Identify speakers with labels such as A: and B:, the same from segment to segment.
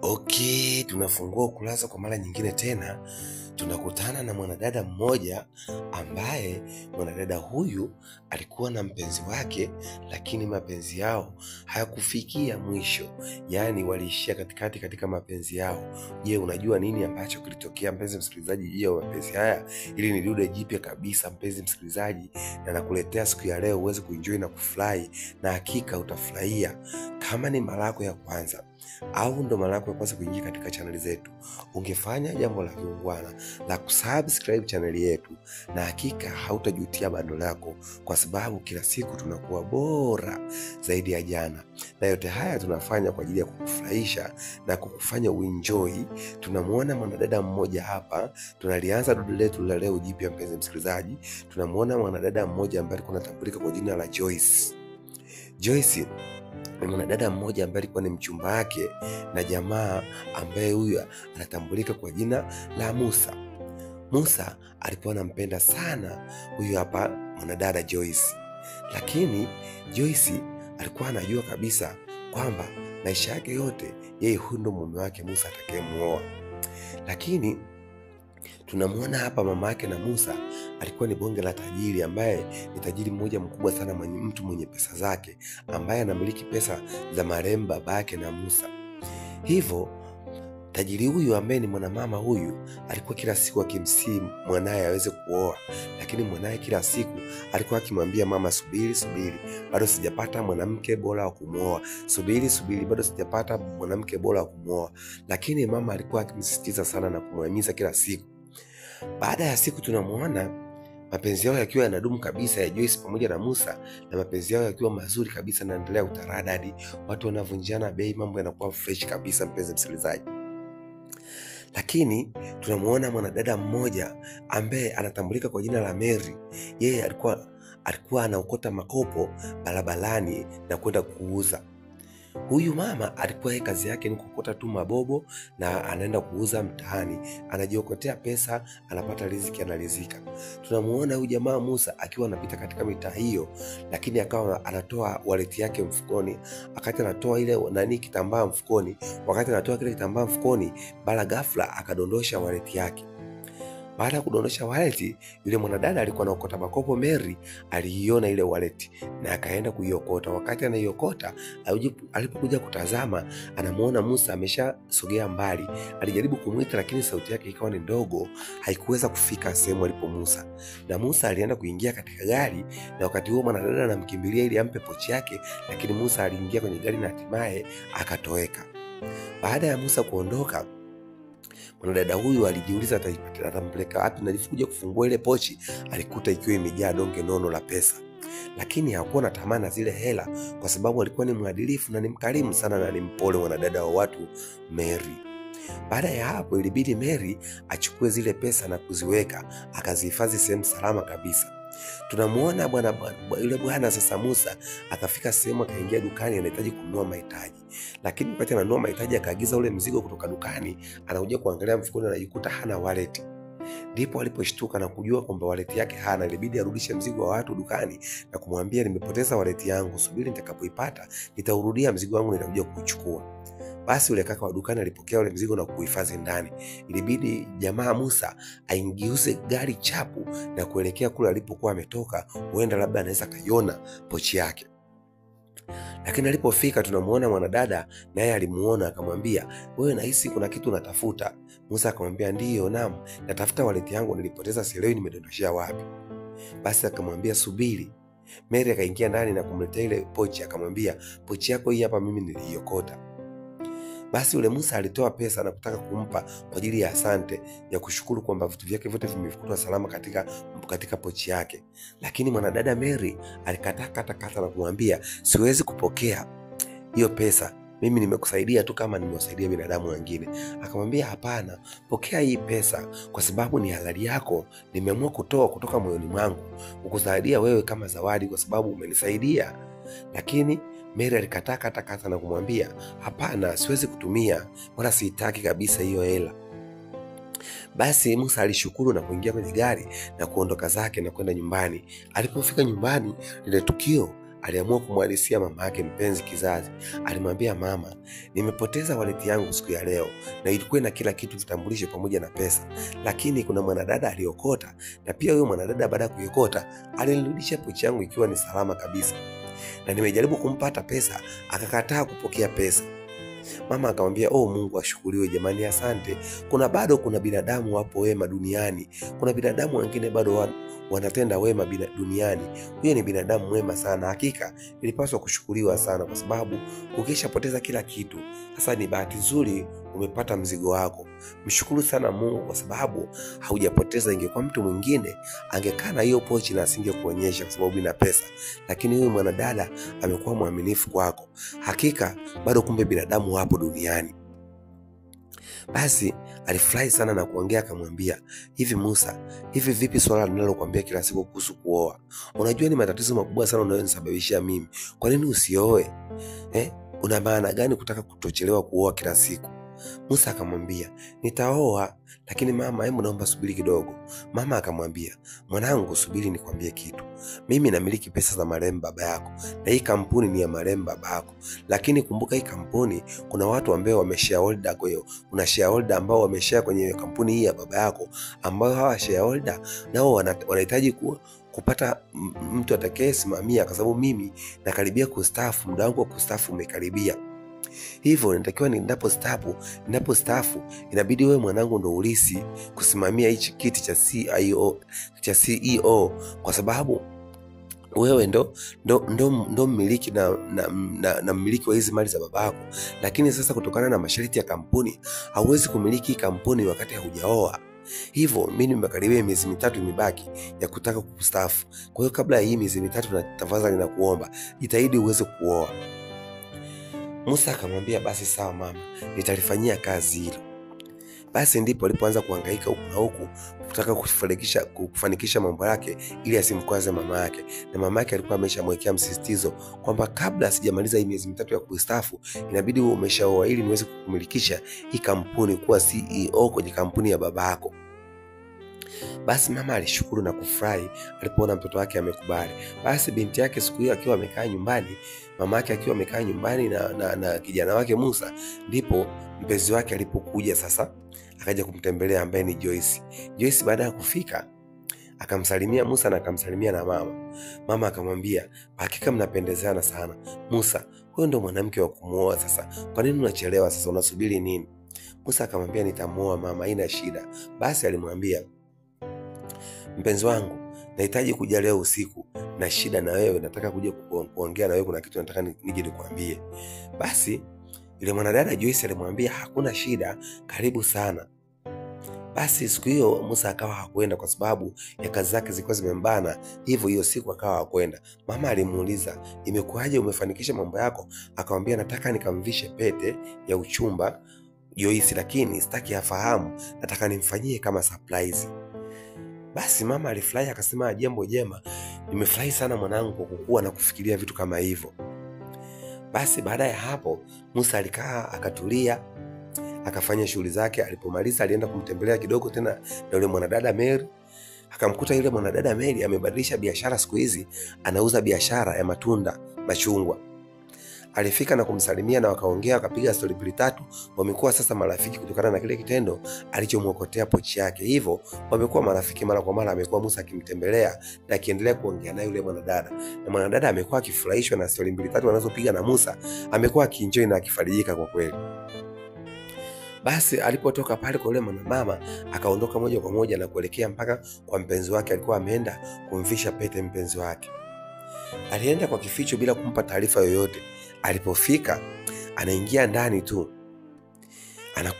A: Okay, tunafungua ukurasa kwa mara nyingine tena. Tunakutana na mwanadada mmoja ambaye mwanadada huyu alikuwa na mpenzi wake, lakini mapenzi yao hayakufikia mwisho. Yaani waliishia katikati katika mapenzi yao. Je, unajua nini ambacho kilitokea mpenzi msikilizaji juu ya mapenzi haya? Ili ni dude jipya kabisa mpenzi msikilizaji, na nakuletea siku ya leo uweze kuenjoy na kufurahi, na hakika utafurahia. Kama ni mara yako ya kwanza au ndo mara yako ya kwanza kuingia katika channel zetu, ungefanya jambo la kiungwana la kusubscribe channel yetu, na hakika hautajutia bando lako, kwa sababu kila siku tunakuwa bora zaidi ya jana. Na yote haya tunafanya kwa ajili ya kukufurahisha na kukufanya uenjoy. Tunamuona mwanadada mmoja hapa, tunalianza dudu letu la leo jipya mpenzi msikilizaji. Tunamuona mwanadada mmoja ambaye alikuwa anatambulika kwa jina la Joyce. Joyce ni mwanadada mmoja ambaye alikuwa ni mchumba wake na jamaa ambaye huyu anatambulika kwa jina la Musa. Musa alikuwa anampenda sana huyu hapa mwanadada Joyce, lakini Joyce alikuwa anajua kabisa kwamba maisha yake yote yeye huyu ndo mume wake Musa atakayemuoa. Lakini tunamuona hapa mama yake na Musa alikuwa ni bonge la tajiri, ambaye ni tajiri mmoja mkubwa sana, mtu mwenye pesa zake, ambaye anamiliki pesa za marehemu baba yake na Musa. Hivyo tajiri huyu ambaye ni mwanamama huyu alikuwa kila siku akimsihi mwanaye aweze kuoa, lakini mwanaye kila siku alikuwa akimwambia mama, subiri, bado sijapata mwanamke bora wa kumuoa. Subiri, bado sijapata mwanamke bora wa kumuoa. Lakini mama alikuwa akimsisitiza sana na kumhimiza kila siku. Baada ya siku tunamuona mapenzi yao yakiwa yanadumu kabisa ya Joyce pamoja na Musa, na mapenzi yao yakiwa mazuri kabisa, naendelea utaradadi, watu wanavunjana bei, mambo yanakuwa fresh kabisa mpenzi msikilizaji. Lakini tunamuona mwanadada mmoja ambaye anatambulika kwa jina la Mary. Yeye alikuwa anaokota makopo barabarani na kwenda kuuza. Huyu mama alikuwa yeye kazi yake ni kukota tu mabobo na anaenda kuuza mtaani, anajiokotea pesa, anapata riziki, analizika. Tunamuona huyu jamaa Musa akiwa anapita katika mitaa hiyo, lakini akawa anatoa wallet yake mfukoni. Wakati anatoa ile kitambaa mfukoni, wakati anatoa kile kitambaa mfukoni, bala ghafla akadondosha wallet yake. Baada ya kudondosha wallet, yule mwanadada alikuwa anaokota makopo Mary aliiona ile wallet na akaenda kuiokota. Wakati anaiokota, alipokuja kutazama, anamuona Musa ameshasogea mbali. Alijaribu kumuita, lakini sauti yake ikawa ni ndogo, haikuweza kufika sehemu alipo Musa. Na Musa alienda kuingia katika gari, na wakati huo mwanadada anamkimbilia ili ampe pochi yake, lakini Musa aliingia kwenye gari na hatimaye akatoweka. Baada ya Musa kuondoka, mwanadada huyu alijiuliza atampeleka wapi, na alipokuja kufungua ile pochi alikuta ikiwa imejaa donge nono la pesa. Lakini hakuwa na tamaa na zile hela, kwa sababu alikuwa ni mwadilifu na ni mkarimu sana na ni mpole mwanadada wa watu Mary. Baada ya hapo ilibidi Mary achukue zile pesa na kuziweka, akazihifadhi sehemu salama kabisa. Tunamuona yule bwana sasa Musa akafika sehemu, akaingia dukani, anahitaji kununua mahitaji. Lakini wakati ananunua mahitaji akaagiza ule mzigo kutoka dukani, anakuja kuangalia mfukoni, anajikuta hana wallet. Ndipo aliposhtuka na kujua kwamba wallet yake hana. Ilibidi arudishe mzigo wa watu dukani na kumwambia, nimepoteza wallet yangu, subiri nitakapoipata nitaurudia mzigo wangu, nitakuja kuuchukua. Basi yule kaka wa dukani alipokea ule mzigo na kuhifadhi ndani. Ilibidi jamaa Musa aingiuze gari chapu na kuelekea kule alipokuwa ametoka, huenda labda anaweza kaiona pochi yake. Lakini alipofika tunamuona mwanadada naye alimuona, akamwambia, wewe nahisi kuna kitu unatafuta? Musa akamwambia, ndiyo, naam, natafuta wallet yangu, nilipoteza, sielewi nimedondoshia wapi. Basi akamwambia, subiri. Mary akaingia ndani na kumletea ile pochi, akamwambia, pochi yako hii hapa, mimi niliiokota. Basi yule Musa alitoa pesa na kutaka kumpa kwa ajili ya asante, ya kushukuru kwamba vitu vyake vyote vimefukuzwa salama katika pochi yake. Lakini mwanadada Mary alikataa na kumwambia, siwezi kupokea hiyo pesa, mimi nimekusaidia tu kama nimewasaidia binadamu wengine. Akamwambia, hapana, pokea hii pesa kwa sababu ni halali yako, nimeamua kutoa kutoka moyoni mwangu kukusaidia wewe kama zawadi kwa sababu umenisaidia. Lakini Mary alikataa na kumwambia, hapana, siwezi kutumia, wala sitaki kabisa hiyo hela. Basi Musa alishukuru na kuingia kwenye gari na kuondoka zake na kwenda nyumbani. Alipofika nyumbani, lile tukio aliamua kumwadisia mama yake mpenzi kizazi. Alimwambia, mama, nimepoteza wallet yangu siku ya leo na ilikuwa na kila kitu, vitambulisho pamoja na pesa, lakini kuna mwanadada aliokota, na pia huyo mwanadada baada ya kuikota alinirudisha pochi yangu ikiwa ni salama kabisa, na nimejaribu kumpata pesa akakataa kupokea pesa. Mama akamwambia, Mungu ashukuriwe jamani, asante. Kuna binadamu wapo wema duniani. Kuna binadamu wengine bado wanatenda wema duniani. Huyo ni binadamu mwema sana. Hakika ilipaswa kushukuriwa sana, kwa sababu ukishapoteza kila kitu, sasa ni bahati nzuri umepata mzigo wako. Mshukuru sana Mungu kwa sababu haujapoteza. Ingekuwa mtu mwingine angekaa na hiyo pochi na asingekuonyesha kwa sababu ina pesa, lakini huyu mwanadada amekuwa mwaminifu kwako. Hakika bado kumbe binadamu wapo duniani. Basi alifurahi sana na kuongea, akamwambia, hivi Musa, hivi vipi swala ninalokuambia kila siku kuhusu kuoa? Unajua ni matatizo makubwa sana unayonisababishia mimi. Kwa nini usioe? Una maana gani kutaka kutochelewa kuoa kila siku? Musa akamwambia, nitaoa, lakini mama, hebu naomba subiri kidogo. Mama akamwambia, mwanangu, subiri nikwambie kitu. Mimi namiliki pesa za marehemu baba yako, na hii kampuni ni ya marehemu baba yako. Lakini kumbuka, hii kampuni kuna watu ambao wameshareholder. Kwa hiyo kuna shareholder ambao wameshare kwenye kampuni hii ya baba yako, ambao hawa shareholder nao wanahitaji kupata mtu atakayesimamia, kwa sababu mimi nakaribia kustaafu, muda wangu wa kustaafu umekaribia. Hivyo natakiwa ninapostaafu inabidi wewe mwanangu ndo ulisi kusimamia hichi kiti cha CEO, kwa sababu wewe ndo mmiliki na mmiliki wa hizi mali za babako. Lakini sasa kutokana na masharti ya kampuni hauwezi kumiliki hii kampuni wakati haujaoa. Hivyo mimi nimekaribia miezi 3 imebaki ya kutaka kustaafu. Kwa hiyo kabla ya hii miezi 3, na tafadhali nakuomba jitahidi uweze kuoa. Musa akamwambia, basi sawa mama, nitalifanyia kazi hilo. Basi ndipo alipoanza kuhangaika huku na huku kutaka kufanikisha mambo yake ili asimkwaze mama yake. Na mama yake alikuwa ameshamwekea msisitizo kwamba kabla sijamaliza hii miezi 3 ya kustaafu inabidi wewe umeshaoa ili niweze kukumilikisha hii kampuni, kuwa CEO kwenye kampuni ya baba yako. Basi mama alishukuru na kufurahi alipoona mtoto wake amekubali. Basi binti yake siku hiyo akiwa amekaa nyumbani, mama yake akiwa amekaa nyumbani na kijana wake Musa, ndipo mpenzi wake alipokuja sasa akaja kumtembelea, ambaye ni Joyce. Joyce baada ya kufika akamsalimia Musa na akamsalimia na mama. Mama akamwambia, hakika mnapendezana sana. Musa, huyo ndo mwanamke wa kumuoa sasa. Kwa nini unachelewa sasa, unasubiri nini? Musa akamwambia, nitamuoa mama, haina shida. Basi alimwambia, mpenzi wangu, nahitaji kuja leo usiku, na shida na wewe, nataka kuja kuongea na wewe, kuna kitu nataka nije nikwambie. Basi yule mwanadada Joyce alimwambia, hakuna shida, karibu sana. Basi siku hiyo Musa akawa hakwenda kwa sababu ya kazi zake zilikuwa zimembana, hivyo hiyo siku akawa hakwenda. Mama alimuuliza, imekuaje, umefanikisha mambo yako? Akamwambia, nataka nikamvishe pete ya uchumba Joyce, lakini sitaki afahamu, nataka nimfanyie kama surprise. Basi mama alifurahi akasema, jambo jema, nimefurahi sana mwanangu kwa kukua na kufikiria vitu kama hivyo. Basi baada ya hapo Musa alikaa akatulia, akafanya shughuli zake. Alipomaliza alienda kumtembelea kidogo tena na yule mwanadada Mary. Akamkuta yule mwanadada Mary amebadilisha biashara, siku hizi anauza biashara ya matunda, machungwa. Alifika na kumsalimia na wakaongea, wakapiga story 2-3. Wamekuwa sasa marafiki kutokana na kile kitendo alichomwokotea pochi yake. Hivyo wamekuwa marafiki, mara kwa mara amekuwa Musa akimtembelea na akiendelea kuongea na yule mwanadada. Na mwanadada amekuwa akifurahishwa na story 2-3 wanazopiga na Musa, amekuwa akienjoy na akifarijika kwa kweli. Basi alipotoka pale kwa yule mwanamama akaondoka moja kwa moja na kuelekea mpaka kwa mpenzi wake. Alikuwa ameenda kumvisha pete mpenzi wake. Alienda kwa kificho bila kumpa taarifa yoyote. Alipofika anaingia ndani tu,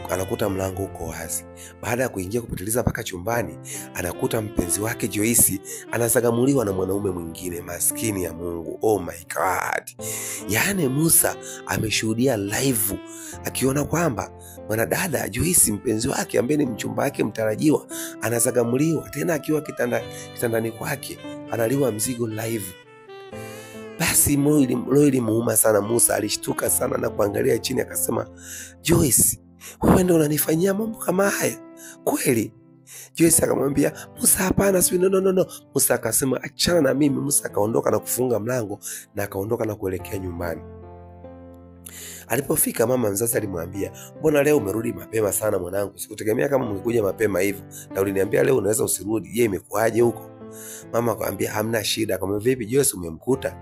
A: anakuta mlango uko wazi. Baada ya kuingia kupitiliza mpaka chumbani, anakuta mpenzi wake Joyce anazagamuliwa na mwanaume mwingine. Maskini ya Mungu, oh my God! Yaani Musa ameshuhudia live akiona kwamba mwanadada Joyce mpenzi wake ambaye ni mchumba wake mtarajiwa anazagamuliwa, tena akiwa kitandani kwake analiwa mzigo live. Basi moyo ilimuuma sana. Musa alishtuka sana na kuangalia chini, akasema, Joyce, wewe ndio unanifanyia mambo kama haya kweli? Joyce akamwambia, Musa hapana, si no. Musa akasema achana na mimi. Musa akaondoka na kufunga mlango na akaondoka na kuelekea nyumbani. Alipofika mama mzazi alimwambia, mbona leo umerudi mapema sana mwanangu? Sikutegemea kama ungekuja mapema hivyo. Na uliniambia leo unaweza usirudi. Je, imekuaje huko? Mama akamwambia hamna shida. Akamwambia vipi Joyce umemkuta?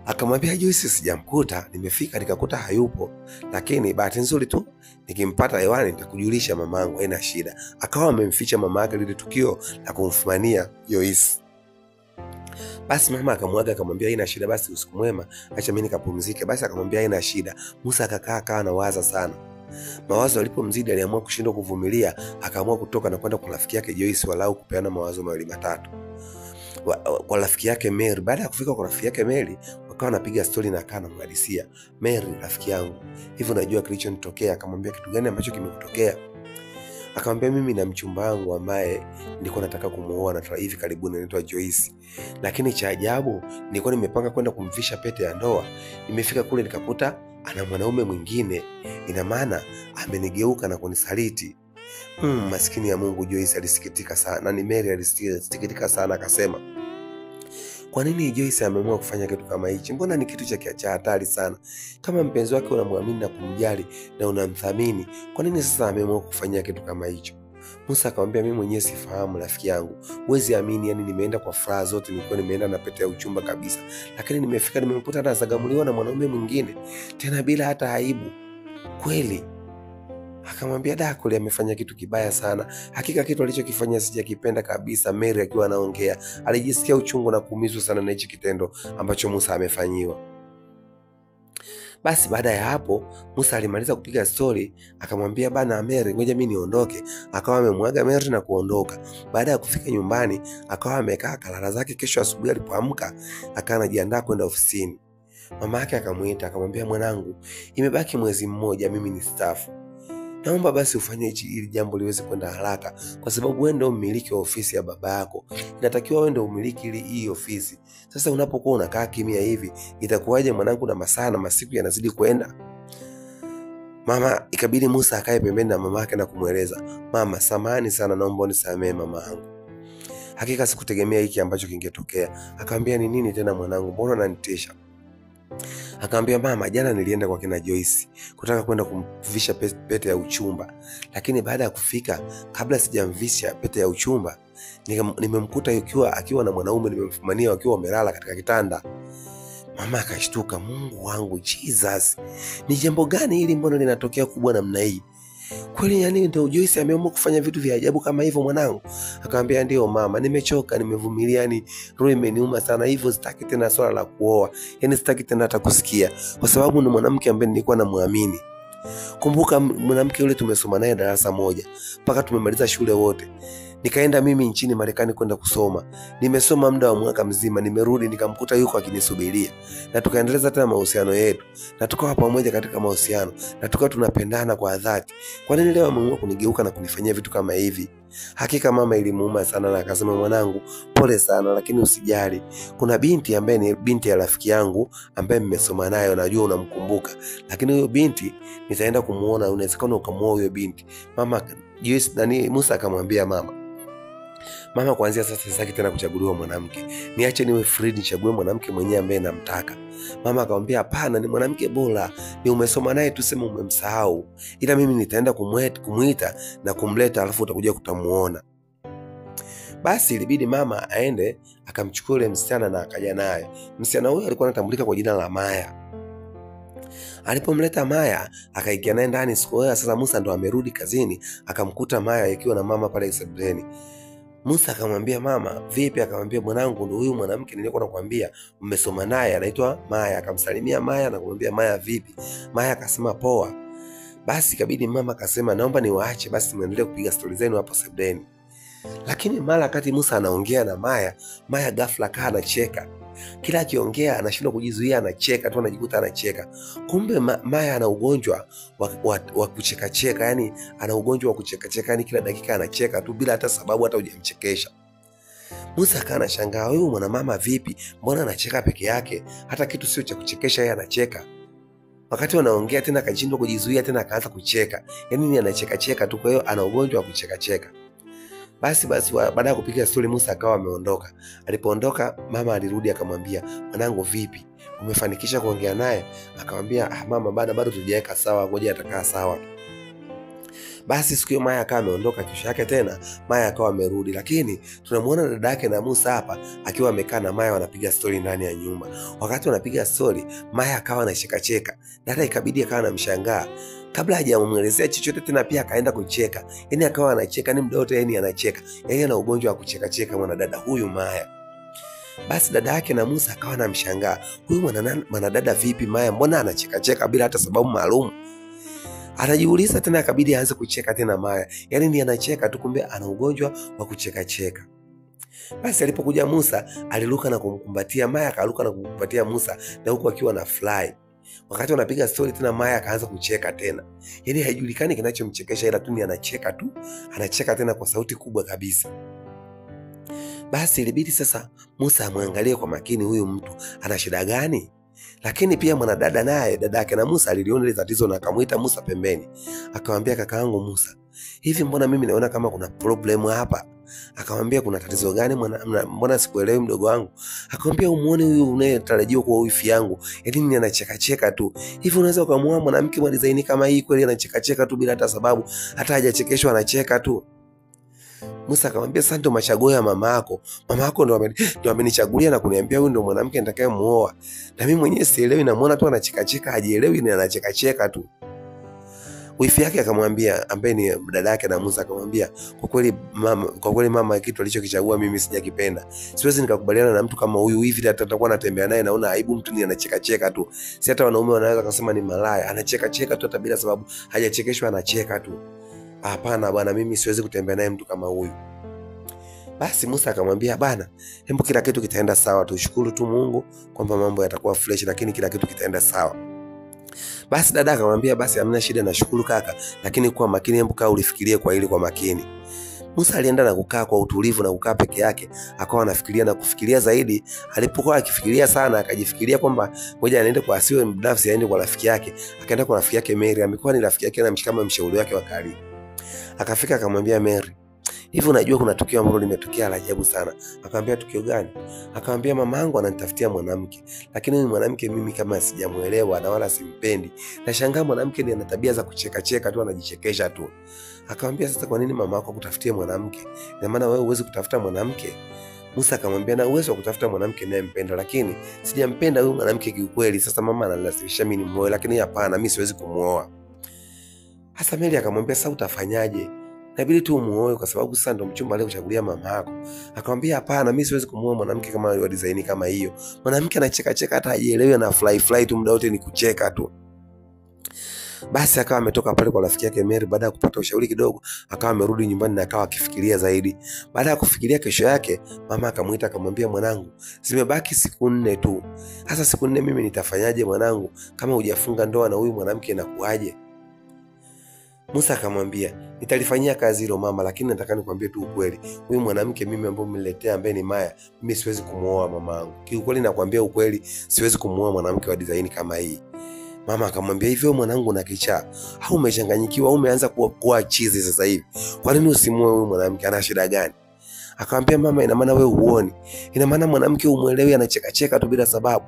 A: Akamwambia Joyce sijamkuta, nimefika nikakuta hayupo. Lakini bahati nzuri tu nikimpata hewani nitakujulisha mamangu, haina shida. Akawa amemficha mama yake lile tukio la kumfumania Joyce. Basi mama akamwaga akamwambia haina shida, basi usiku mwema, acha mimi nikapumzike. Basi akamwambia haina shida. Musa akakaa anawaza sana. Mawazo alipomzidi aliamua kushindwa kuvumilia, akaamua kutoka na kwenda kwa rafiki yake Joyce walau kupeana mawazo mawili matatu. Kwa rafiki yake Mary. Baada ya kufika kwa rafiki yake Mary, wakawa wanapiga story na kana mhadisia. Mary, rafiki yangu, hivi unajua kilichonitokea? Akamwambia kitu gani ambacho kimekutokea? Akamwambia mimi na mchumba wangu ambaye nilikuwa nataka kumuoa na hivi karibuni anaitwa Joyce. Lakini cha ajabu nilikuwa nimepanga kwenda kumvisha pete ya ndoa. Nimefika kule nikakuta ana mwanaume mwingine. Ina maana amenigeuka na kunisaliti. Maskini ya Mungu. Joyce alisikitika sana. Na ni Mary alisikitika sana, akasema, kwa nini Joyce ameamua kufanya kitu kama hichi? Mbona ni kitu cha hatari sana. Kama mpenzi wake unamwamini na kumjali na unamthamini, kwa nini sasa ameamua kufanya kitu kama hicho? Musa akamwambia mimi mwenyewe sifahamu rafiki yangu. Huwezi amini, yani nimeenda kwa furaha zote, nilikuwa nimeenda na pete ya uchumba kabisa. Lakini nimefika nimemkuta anazagamuliwa na mwanaume mwingine, tena bila hata aibu. Kweli? Akamwambia Dakoli amefanya kitu kibaya sana. Hakika kitu alichokifanya sijakipenda kabisa. Mary akiwa anaongea alijisikia uchungu na kuumizwa sana na hichi kitendo ambacho Musa amefanyiwa. Basi baada ya hapo Musa alimaliza kupiga story, akamwambia bana Mary, ngoja mimi niondoke. Akawa amemwaga Mary na kuondoka. Baada ya kufika nyumbani, akawa amekaa kalala zake. Kesho asubuhi alipoamka, akawa anajiandaa kwenda ofisini. Mama yake akamuita akamwambia, mwanangu, imebaki mwezi mmoja mimi ni staafu. Naomba basi ufanye hili jambo liweze kwenda haraka, kwa sababu wewe ndio mmiliki wa ofisi ya baba yako. Inatakiwa wewe ndio umiliki hii ofisi. Sasa unapokuwa unakaa kimya hivi, itakuwaje mwanangu, na masaa na masiku yanazidi kwenda? Mama ikabidi Musa akae pembeni na mama yake na kumweleza, mama, samahani sana, naomba unisamehe mama yangu. Hakika sikutegemea hiki ambacho kingetokea. Akamwambia ni nini tena mwanangu, mbona unanitisha? Akamwambia mama, jana nilienda kwa kina Joyce kutaka kwenda kumvisha pete ya uchumba. Lakini baada ya kufika, kabla sijamvisha pete ya uchumba, nimemkuta akiwa na mwanaume nimemfumania wakiwa wamelala katika kitanda. Mama akashtuka, Mungu wangu, Jesus. Ni jambo gani hili, mbona linatokea kubwa namna hii? Kweli yani ndio Joyce ameamua kufanya vitu vya ajabu kama hivyo mwanangu? Akamwambia ndio mama, nimechoka, nimevumilia, yani roho imeniuma sana, hivyo sitaki tena swala la kuoa. Yani sitaki tena hata kusikia, kwa sababu ni mwanamke ambaye nilikuwa namuamini. Kumbuka mwanamke yule tumesoma naye darasa moja mpaka tumemaliza shule wote. Nikaenda mimi nchini Marekani kwenda kusoma. Nimesoma muda wa mwaka mzima, nimerudi nikamkuta yuko akinisubiria. Na tukaendeleza tena mahusiano yetu. Na tukawa pamoja katika mahusiano. Na tukawa tunapendana kwa dhati. Kwa nini leo ameamua kunigeuka na kunifanyia vitu kama hivi? Hakika mama ilimuuma sana na akasema, mwanangu, pole sana, lakini usijali. Kuna binti ambaye ni binti ya rafiki yangu ambaye mmesoma nayo, najua unamkumbuka. Lakini huyo binti nitaenda kumuona, unawezekana ukamuoa huyo binti. Mama Musa akamwambia mama, kuanzia sasa sitaki tena kuchaguliwa mwanamke. Niache niwe free, nichague mwanamke mwenyewe ambaye namtaka. Mama akamwambia hapana, ni mwanamke bora, ni umesoma naye tuseme umemsahau. Ila mimi nitaenda kumuita na kumleta, alafu utakuja kutamuona. Basi ilibidi mama aende akamchukua yule msichana na akaja naye. Msichana huyo alikuwa anatambulika kwa jina la Maya. Alipomleta Maya, akaingia naye ndani. Siku hiyo sasa Musa ndo amerudi kazini, akamkuta Maya akiwa na mama pale sebuleni. Musa akamwambia mama, vipi? Akamwambia mwanangu, ndio huyu mwanamke nilikuwa nakwambia mmesoma naye, anaitwa Maya. Akamsalimia Maya na kumwambia Maya vipi? Maya akasema poa. Basi ikabidi mama akasema naomba niwaache basi muendelee kupiga stori zenu hapo sebuleni. Lakini mara wakati Musa anaongea na Maya ghafla kaa anacheka. Kila akiongea anashindwa kujizuia, anacheka tu, anajikuta anacheka. Kumbe Maya ana ugonjwa wa kucheka, yani ana ugonjwa wa kucheka, yani kila dakika anacheka tu bila hata sababu, hata hujamchekesha. Musa kana anashangaa, huyu mwanamama vipi? Mbona anacheka peke yake? Hata kitu sio cha kuchekesha yeye anacheka. Wakati wanaongea tena akashindwa kujizuia tena akaanza kucheka. Yani ni anacheka tu, kwa hiyo ana ugonjwa wa kucheka. Basi baada ya kupiga stori Musa akawa ameondoka. Alipoondoka mama alirudi akamwambia, "Mwanangu vipi? Umefanikisha kuongea naye?" Akamwambia, "Mama bado tujaweka sawa, ngoja atakaa sawa." Basi siku hiyo Maya akawa ameondoka. Kesho yake tena Maya akawa amerudi, lakini tunamuona dada yake na Musa hapa akiwa amekaa na Maya wanapiga stori ndani ya nyumba. Wakati wanapiga stori, Maya akawa anacheka. Dada ikabidi akawa anamshangaa. Kabla hajamuelezea chochote tena pia akaenda kucheka. Yaani akawa anacheka ni muda wote, yani anacheka. Yaani ana ugonjwa wa kucheka mwanadada huyu Maya. Basi dada yake na Musa akawa anamshangaa. Huyu mwanadada vipi Maya, mbona anacheka bila hata sababu maalum? Anajiuliza tena, akabidi aanze kucheka tena Maya. Yaani ni anacheka tu, kumbe ana ugonjwa wa kucheka. Basi alipokuja Musa aliruka na kumkumbatia Maya, akaruka na kumkumbatia Musa na huku akiwa na fly. Wakati wanapiga story tena Maya akaanza kucheka tena. Yaani haijulikani kinachomchekesha, ila tu ni anacheka tu. Anacheka tena kwa sauti kubwa kabisa. Basi ilibidi sasa Musa amwangalie kwa makini, huyu mtu ana shida gani? Lakini pia mwanadada naye, dada yake na Musa, aliliona ile tatizo na akamuita Musa pembeni. Akamwambia, "Kakaangu Musa, hivi mbona mimi naona kama kuna problem hapa?" Akamwambia, "Kuna tatizo gani mbona sikuelewi mdogo wangu?" Akamwambia, "Umuone huyu unayetarajiwa kuwa wifi yangu, yaani ni anacheka tu. Hivi unaweza ukamwoa mwanamke wa design kama hii kweli? Anacheka tu bila hata sababu, hata hajachekeshwa anacheka tu." Musa akamwambia, "Sasa ndo machaguo ya mama yako. Mama yako ndo amenichagulia na kuniambia huyu ndo mwanamke nitakayemuoa. Na mimi mwenyewe sielewi, namuona tu anacheka, hajielewi na anacheka tu." Wifi yake akamwambia, ambaye ni dada yake na Musa, akamwambia, kwa kweli mama kitu alichokichagua mimi sijakipenda. Siwezi nikakubaliana na mtu kama huyu. Hivi hata tutakuwa natembea naye naona aibu, mtu ni anacheka tu. Si hata wanaume wanaweza kusema ni malaya, anacheka tu hata bila sababu, hajachekeshwa anacheka tu. Hapana bwana, mimi siwezi kutembea naye mtu kama huyu." Basi Musa akamwambia, "Bana, hebu kila kitu kitaenda sawa. Tushukuru tu Mungu kwamba mambo yatakuwa fresh, lakini kila kitu kitaenda sawa." Basi dada akamwambia, "Basi hamna shida, nashukuru kaka, lakini kuwa makini, hebu kaa ulifikirie kwa makini." Musa alienda na kukaa kwa utulivu na kukaa peke yake, akawa anafikiria na kufikiria zaidi. Alipokuwa akifikiria sana, akajifikiria kwamba ngoja aende kwa asiwe binafsi, aende kwa rafiki yake. Akaenda kwa rafiki yake Mary, amekuwa ni rafiki yake na kama mshauri wake wa karibu. Akafika akamwambia Mary, "Hivi unajua kuna tukio ambalo limetokea la ajabu sana." Akamwambia, "Tukio gani?" Akamwambia, "Mamangu ananitafutia mwanamke, lakini huyu mwanamke mimi kama sijamuelewa na wala simpendi. Nashangaa mwanamke ni ana tabia za kucheka tu, anajichekesha tu." Akamwambia, "Sasa kwa nini mama yako akutafutie mwanamke? Ina maana wewe huwezi kutafuta mwanamke?" Musa akamwambia, "Na uwezo wa kutafuta mwanamke ninayempenda, lakini sijampenda huyu mwanamke kiukweli. Sasa mama analazimisha mimi nimuoe, lakini hapana, mimi siwezi kumuoa." Hasa Mary akamwambia, "Sasa utafanyaje? Inabidi tu umuoe kwa sababu sasa ndo mchumba aliyokuchagulia mama yako." Akamwambia, "Hapana, mimi siwezi kumuoa mwanamke kama wa design kama hiyo. Mwanamke anacheka hata hajielewi, na fly tu muda wote ni kucheka tu." Basi akawa ametoka pale kwa rafiki yake Mary. Baada ya kupata ushauri kidogo, akawa amerudi nyumbani na akawa akifikiria zaidi. Baada ya kufikiria, kesho yake mama akamuita akamwambia, "Mwanangu, zimebaki siku 4 tu. Hasa siku 4 mimi nitafanyaje mwanangu? Kama hujafunga ndoa na huyu mwanamke inakuaje?" Musa akamwambia, "Nitalifanyia kazi hilo mama, lakini nataka nikwambie tu ukweli. Huyu mwanamke mimi ambaye umeniletea, ambaye ni Maya, mimi siwezi kumuoa mamangu. Kiukweli nakwambia ukweli, siwezi kumuoa mwanamke wa design kama hii." Mama akamwambia, "Hivyo mwanangu na kichaa au umechanganyikiwa au umeanza kuwa chizi sasa hivi? Kwa nini usimuoe huyu mwanamke? Ana shida gani?" Akamwambia, "Mama, ina maana wewe huoni? Ina maana mwanamke umuelewi, anacheka tu bila sababu.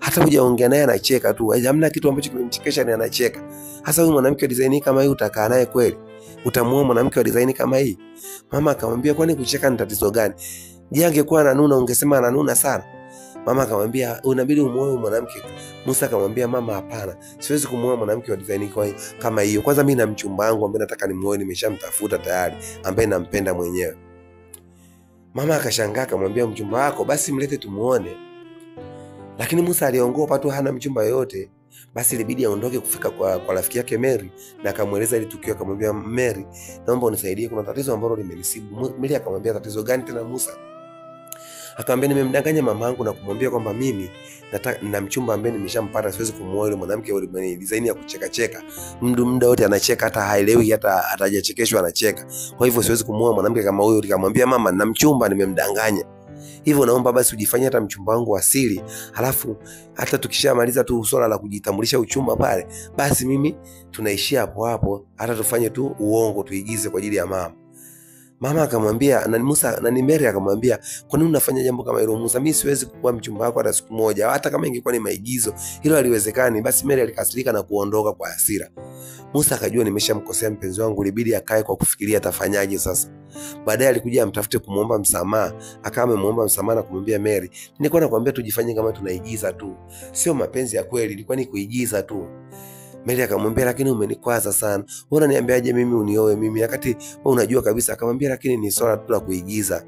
A: Hata hujaongea naye anacheka tu. Hamna kitu ambacho kimemchekesha, ni anacheka. Hasa huyu mwanamke wa design kama hii utakaa naye kweli? Utamuoa mwanamke wa design kama hii?" Mama akamwambia, "Kwani kucheka ni tatizo gani? Je, angekuwa ananuna ungesema ananuna sana?" Mama akamwambia, "Unabidi umuoe mwanamke." Musa akamwambia, "Mama, hapana. Siwezi kumuoa mwanamke wa design kama hiyo. Kwanza mimi na mchumba wangu ambaye nataka nimuoe, nimeshamtafuta tayari, ambaye nampenda mwenyewe." Mama akashangaa akamwambia, "Mchumba wako? Basi mlete tumuone." Lakini Musa aliongopa tu, hana mchumba yoyote. Basi ilibidi aondoke kufika kwa rafiki yake Mary na akamueleza ile tukio. Akamwambia, "Mary, naomba unisaidie, kuna tatizo ambalo limenisibu." Mary akamwambia, "Tatizo gani tena Musa?" Akamwambia, "Nimemdanganya mamangu na kumwambia kwamba mimi na mchumba ambaye nimeshampata, siwezi kumuoa yule mwanamke wa design ya kucheka. Muda wote anacheka, hata haelewi, hata hajachekeshwa anacheka. Kwa hivyo siwezi kumuoa mwanamke kama huyo." Nikamwambia, "Mama, na mchumba nimemdanganya. Hivyo naomba basi ujifanyie hata mchumba wangu asili. Halafu hata tukishamaliza tu swala la kujitambulisha uchumba pale, basi mimi tunaishia hapo, hata tufanye tu uongo, tuigize kwa ajili ya mama." Mama akamwambia na Mary akamwambia, kwa nini unafanya jambo kama hilo Musa? Mimi siwezi kuwa mchumba wako hata siku moja, hata kama ingekuwa ni maigizo, hilo haliwezekani. Basi Mary alikasirika na kuondoka kwa hasira. Musa akajua nimeshamkosea mpenzi wangu, ilibidi akae kwa kufikiria atafanyaje sasa. Baadaye alikuja amtafute kumuomba msamaha, akawa amemuomba msamaha na kumwambia Mary, nilikuwa nakwambia tujifanye kama tunaigiza tu, sio mapenzi ya kweli, ilikuwa ni kuigiza tu. Mary akamwambia, lakini umenikwaza sana. Wewe unaniambiaje mimi unioe mimi wakati wewe unajua kabisa? Akamwambia, lakini ni swala tu la kuigiza.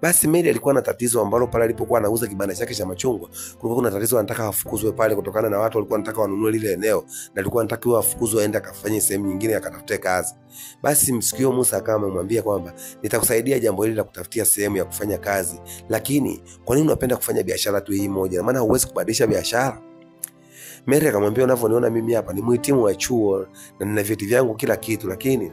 A: Basi Mary alikuwa na tatizo ambalo pale alipokuwa anauza kibanda chake cha machungwa, kulikuwa kuna tatizo, anataka afukuzwe pale kutokana na watu walikuwa wanataka wanunue lile eneo, na alikuwa anataka afukuzwe aende akafanye sehemu nyingine akatafute kazi. Basi msikio Musa akawa amemwambia kwamba nitakusaidia jambo hili la kutafutia sehemu ya kufanya kazi, lakini kwa nini unapenda kufanya biashara tu hii moja? Maana huwezi kubadilisha biashara. Mary akamwambia, unavyoniona mimi hapa ni mhitimu wa chuo na nina vyeti vyangu kila kitu, lakini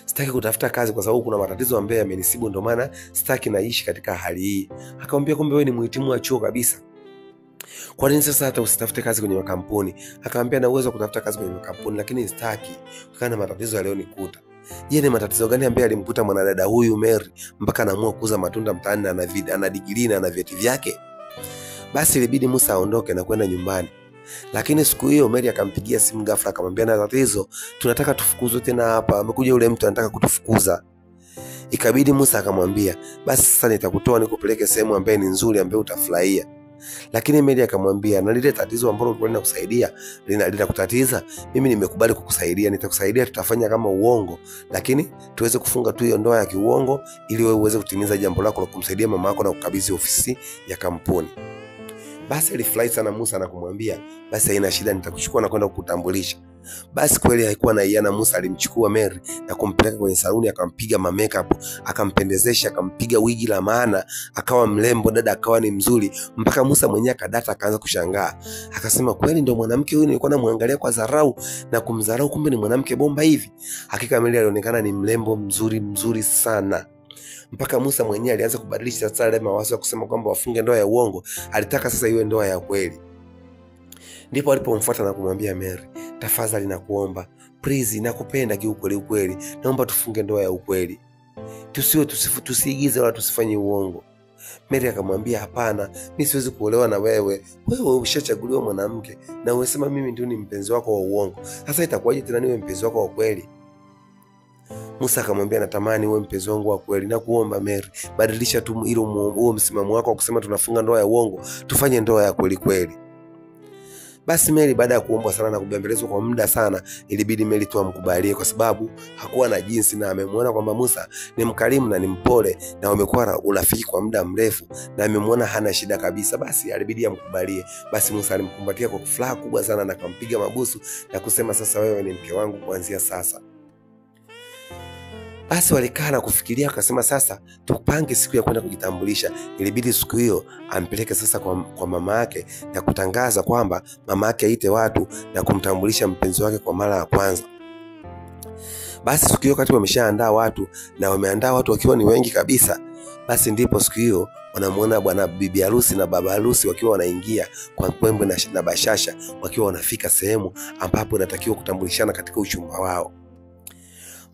A: sitaki kutafuta kazi kwa sababu kuna matatizo ambayo yamenisibu, ndio maana sitaki naishi katika hali hii. Akamwambia, kumbe wewe ni mhitimu wa chuo kabisa, kwa nini sasa hata usitafute kazi kwenye makampuni? Akamwambia, na uwezo kutafuta kazi kwenye makampuni, lakini sitaki kutokana na matatizo yaliyonikuta. Je, ni matatizo gani ambayo alimkuta mwanadada huyu Mary mpaka anaamua kuuza matunda mtaani na ana degree na ana vyeti vyake? Basi ilibidi Musa aondoke na kwenda nyumbani. Lakini siku hiyo Mary akampigia simu ghafla, akamwambia, na tatizo, tunataka tufukuzwe tena hapa, amekuja yule mtu anataka kutufukuza. Ikabidi Musa akamwambia, basi sasa nitakutoa nikupeleke sehemu ambayo ni nzuri ambayo utafurahia. Lakini Mary akamwambia, na lile tatizo ambalo ulikuwa unakusaidia linakutatiza, mimi nimekubali kukusaidia, nitakusaidia, tutafanya kama uongo, lakini tuweze kufunga tu hiyo ndoa ya kiuongo ili wewe uweze kutimiza jambo lako la kumsaidia mama yako na kukabidhi ofisi ya kampuni. Basi alifurahi sana Musa na kumwambia, basi haina shida, nitakuchukua na kwenda kukutambulisha. Basi kweli haikuwa na iana, Musa alimchukua Mary na kumpeleka kwenye saluni, akampiga makeup, akampendezesha, akampiga wigi la maana, akawa mrembo, dada akawa ni mzuri, mpaka Musa mwenyewe akadata, akaanza kushangaa. Akasema, kweli ndio mwanamke huyu nilikuwa namuangalia kwa dharau na kumdharau, kumbe ni mwanamke bomba hivi. Hakika Mary alionekana ni mrembo mzuri sana. Mpaka Musa mwenyewe alianza kubadilisha sasa ile mawazo ya kusema kwamba wafunge ndoa ya uongo, alitaka sasa iwe ndoa ya kweli. Ndipo alipomfuata na kumwambia Mary, tafadhali nakuomba, please, nakupenda kiukweli, naomba tufunge ndoa ya ukweli, tusiigize wala tusifanye uongo. Mary akamwambia, hapana, mimi siwezi kuolewa na wewe ushachaguliwa mwanamke na unasema mimi ndio ni mpenzi wako wa uongo, sasa itakuwaje tena niwe mpenzi wako wa kweli? Musa akamwambia, natamani uwe mpenzi wangu wa kweli, na kuomba Mary, badilisha tu huo msimamo wako wa kusema tunafunga ndoa ya uongo, tufanye ndoa ya kweli. Basi Mary baada ya kuomba sana na kubembelezwa kwa muda sana, ilibidi Mary tu amkubalie kwa sababu hakuwa na jinsi, na amemwona kwamba Musa ni mkarimu na ni mpole na wamekuwa urafiki kwa muda mrefu na amemwona hana shida kabisa. Basi ilibidi amkubalie. Basi Musa alimkumbatia kwa furaha kubwa sana na akampiga mabusu na kusema, sasa wewe ni mke wangu kuanzia sasa. Basi walikaa na kufikiria, akasema sasa tupange siku ya kwenda kujitambulisha. Ilibidi siku hiyo ampeleke sasa kwa mama yake na kutangaza kwamba mama yake aite watu na kumtambulisha mpenzi wake kwa mara ya kwanza. Basi siku hiyo wakati wameshaandaa watu na wameandaa watu wakiwa ni wengi kabisa, basi ndipo siku hiyo wanamuona bwana bibi harusi na baba harusi wakiwa wanaingia kwa kwembe na bashasha, wakiwa wanafika sehemu ambapo inatakiwa kutambulishana katika uchumba wao.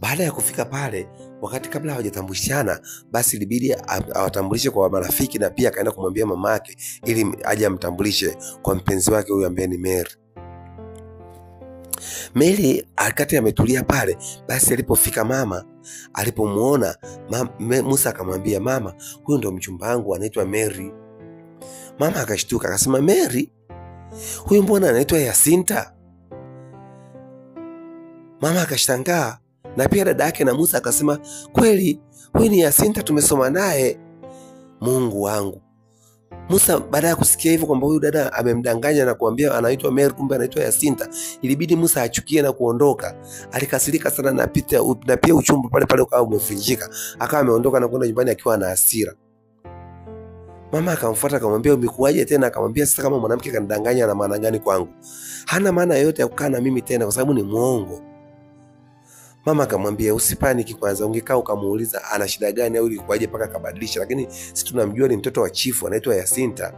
A: Baada ya kufika pale, wakati kabla hawajatambulishana, basi ilibidi awatambulishe kwa marafiki na pia akaenda kumwambia mama yake ili aje amtambulishe kwa mpenzi wake huyu ambaye ni Mary. Mary akati ametulia pale, basi alipofika mama, alipomuona Musa akamwambia, mama, huyu ndo mchumba wangu anaitwa Mary. Mama akashtuka akasema, Mary? Huyu mbona anaitwa Yasinta? Mama akashangaa. Na pia dada yake na Musa akasema, kweli huyu ni Yasinta, tumesoma naye. Mungu wangu. Musa baada ya kusikia hivyo kwamba huyu dada amemdanganya na kuambia anaitwa Mary kumbe anaitwa Yasinta, ilibidi Musa achukie na kuondoka. Alikasirika sana na pia uchumba pale ukawa umevunjika. Akawa ameondoka na kwenda nyumbani akiwa na hasira. Mama akamfuata akamwambia, umekuaje tena? Akamwambia, sasa kama mwanamke kanidanganya na maana gani kwangu? Hana maana yoyote ya kukaa na mimi tena kwa sababu ni muongo. Mama akamwambia, usipaniki kwanza, ungekaa ukamuuliza ana shida gani au ilikuwaje paka kabadilisha, lakini sisi tunamjua ni mtoto wa chifu anaitwa Yasinta.